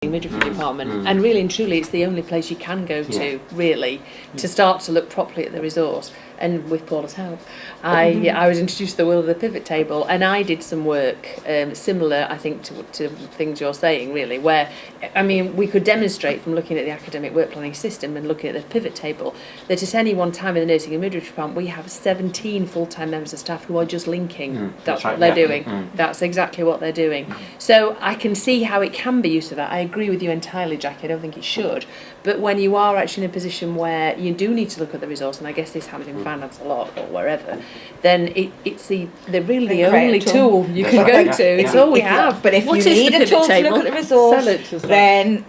midwifery department, and really and truly it's the only place you can go to really to start to look properly at the resource. And with Paula's help, I was introduced to the world of the pivot table, and I did some work similar, I think, to things you're saying, really, where, I mean, we could demonstrate from looking at the academic work planning system and looking at the pivot table that at any one time in the nursing and midwifery department we have 17 full-time members of staff who are just linking. That's what they're doing. That's exactly what they're doing. So I can see how it can be used for that. I agree with you entirely, Jackie. I don't think it should. But when you are actually in a position where you do need to look at the resource, and I guess this happens in finance a lot or wherever, then it's the only tool you can go to. It's all we have. But if you need a tool to look at the resource, then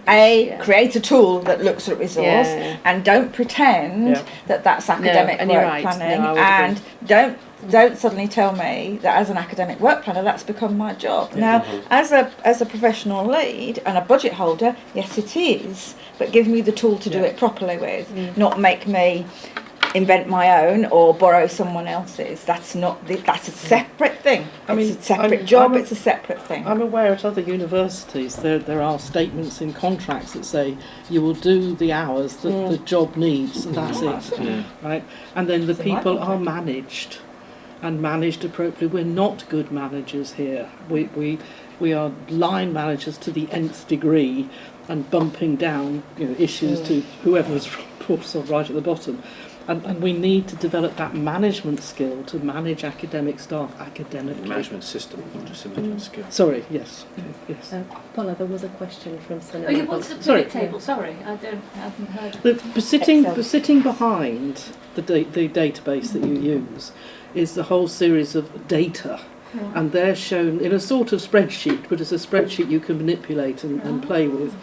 create a tool that looks at resource, and don't pretend that that's academic work planning, and don't suddenly tell me that as an academic work planner that's become my job. Now, as a professional lead and a budget holder, yes it is, but give me the tool to do it properly with, not make me invent my own or borrow someone else's. That's a separate thing. It's a separate job. It's a separate thing. I'm aware at other universities there are statements in contracts that say you will do the hours that the job needs, and that's it, right? And then the people are managed appropriately. We're not good managers here. We are line managers to the nth degree, and bumping down issues to whoever's also right at the bottom. And we need to develop that management skill to manage academic staff academically. Management system, not just a management skill. Sorry, yes. Yes. Paula, there was a question from Sunil. Oh, what's the pivot table? Sorry, I haven't heard. Sitting behind the database that you use is the whole series of data. And they're shown in a sort of spreadsheet, but it's a spreadsheet you can manipulate and play with.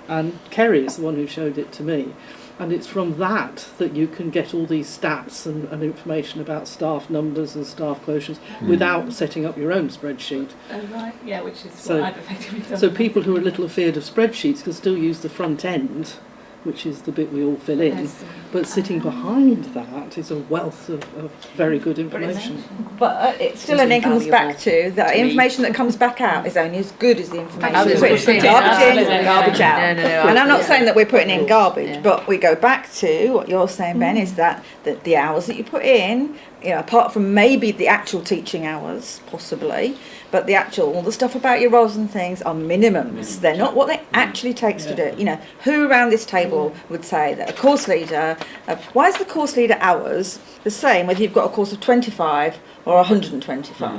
And Kerry is the one who showed it to me. And it's from that you can get all these stats and information about staff numbers and staff quotients without setting up your own spreadsheet. Oh, right, yeah, which is what I've effectively done. So people who are a little afeared of spreadsheets can still use the front end, which is the bit we all fill in, but sitting behind that is a wealth of very good information. But it still then comes back to the information that comes back out is only as good as the information. Garbage in, garbage out. And I'm not saying that we're putting in garbage, but we go back to what you're saying, Ben, is that the hours that you put in, apart from maybe the actual teaching hours, possibly, but all the stuff about your roles and things are minimums. They're not what it actually takes to do. Who around this table would say that a course leader, why is the course leader hours the same whether you've got a course of 25 or 125? I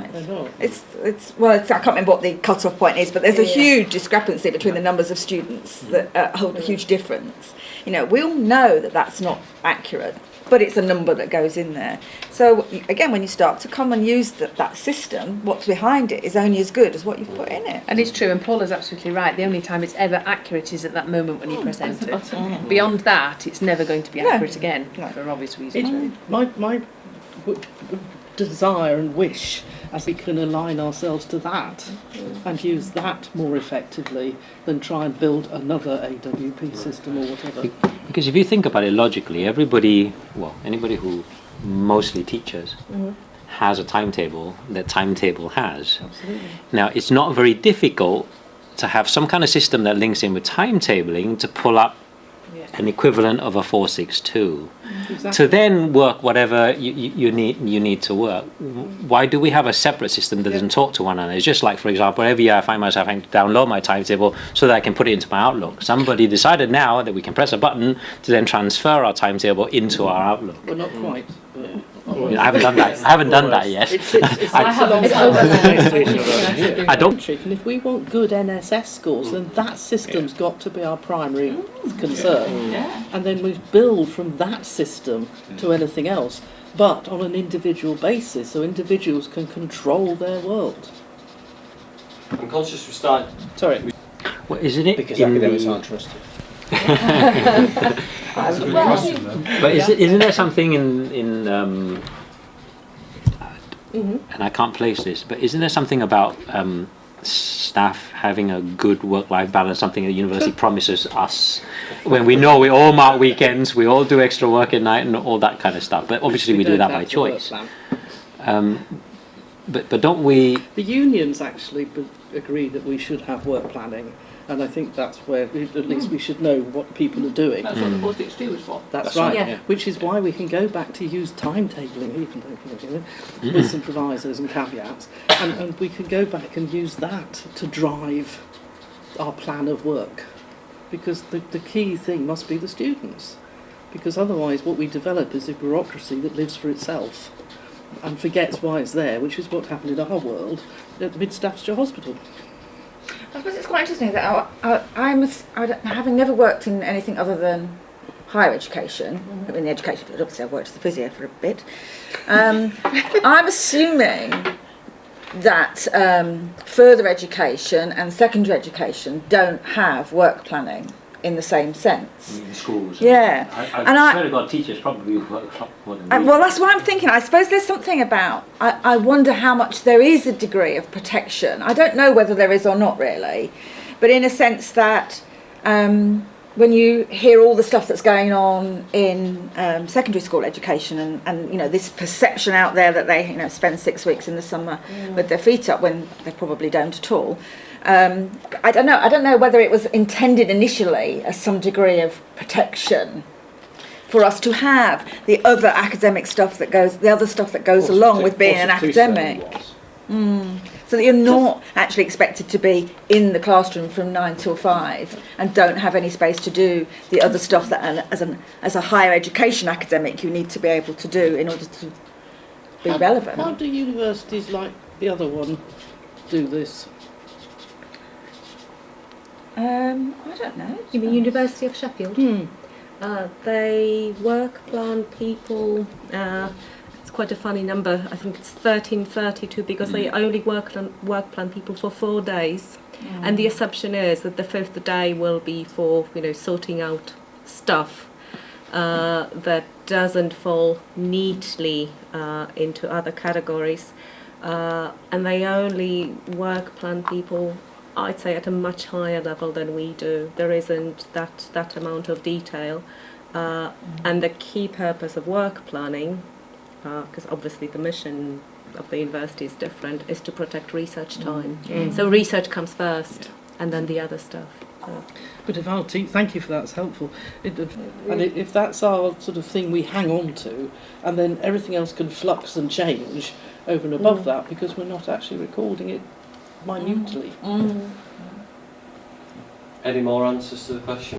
can't remember what the cut-off point is, but there's a huge discrepancy between the numbers of students that hold a huge difference. We all know that that's not accurate, but it's a number that goes in there. So again, when you start to come and use that system, what's behind it is only as good as what you've put in it. And it's true, and Paula's absolutely right. The only time it's ever accurate is at that moment when you press enter. Beyond that, it's never going to be accurate again, for obvious reasons. My desire and wish as we can align ourselves to that and use that more effectively than try and build another AWP system or whatever. Because if you think about it logically, anybody who mostly teaches has a timetable that timetable has. Absolutely. Now, it's not very difficult to have some kind of system that links in with timetabling to pull up an equivalent of a 462 to then work whatever you need to work. Why do we have a separate system that doesn't talk to one another? It's just like, for example, every year I find myself having to download my timetable so that I can put it into my Outlook. Somebody decided now that we can press a button to then transfer our timetable into our Outlook. Well, not quite. I haven't done that. I haven't done that yet. I don't. And if we want good NSS scores, then that system's got to be our primary concern. And then we build from that system to anything else, but on an individual basis, so individuals can control their world. I'm conscious we start. Sorry. Well, isn't it? Because academics aren't trusted. But isn't there something in and I can't place this, but isn't there something about staff having a good work-life balance, something that the university promises us when we know we all mark weekends, we all do extra work at night and all that kind of stuff, but obviously we do that by choice. But don't we... The unions actually agree that we should have work planning, And I think that's where at least we should know what people are doing. That's what the 462 is for. That's That's right, right, yeah. which is why we can go back to use timetabling, even though, with some provisos and caveats, and we can go back and use that to drive our plan of work, because the key thing must be the students, because otherwise what we develop is a bureaucracy that lives for itself and forgets why it's there, which is what happened in our world at Mid Staffordshire Hospital. I suppose it's quite interesting that having never worked in anything other than higher education, in the education field, obviously I've worked as a physio for a bit, I'm assuming that further education and secondary education don't have work planning in the same sense. In schools. Yeah. I swear to God, teachers probably work more than we Well, that's what I'm thinking. I suppose there's something about, I wonder how much there is a degree of protection. I don't know whether there is or not really, but in a sense that when you hear all the stuff that's going on in secondary school education and this perception out there that they spend 6 weeks in the summer with their feet up when they probably don't at all. I don't know whether it was intended initially as some degree of protection for us to have the other academic stuff that goes along with being an academic. So that you're not actually expected to be in the classroom from 9 till 5 and don't have any space to do the other stuff that as a higher education academic you need to be able to do in order to be relevant. How do universities like the other one do this? I don't know. You mean University of Sheffield? They work plan people. It's quite a funny number. I think it's 1332 because they only work plan people for 4 days, and the assumption is that the 5th day will be for sorting out stuff that doesn't fall neatly into other categories, and they only work plan people, I'd say, at a much higher level than we do. There isn't that amount of detail, and the key purpose of work planning, because obviously the mission of the university is different, is to protect research time. So research comes first, and then the other stuff. But if our thank you for that, it's helpful. If that's our sort of thing we hang on to, and then everything else can flux and change over and above that, because we're not actually recording it minutely. Any more answers to the question?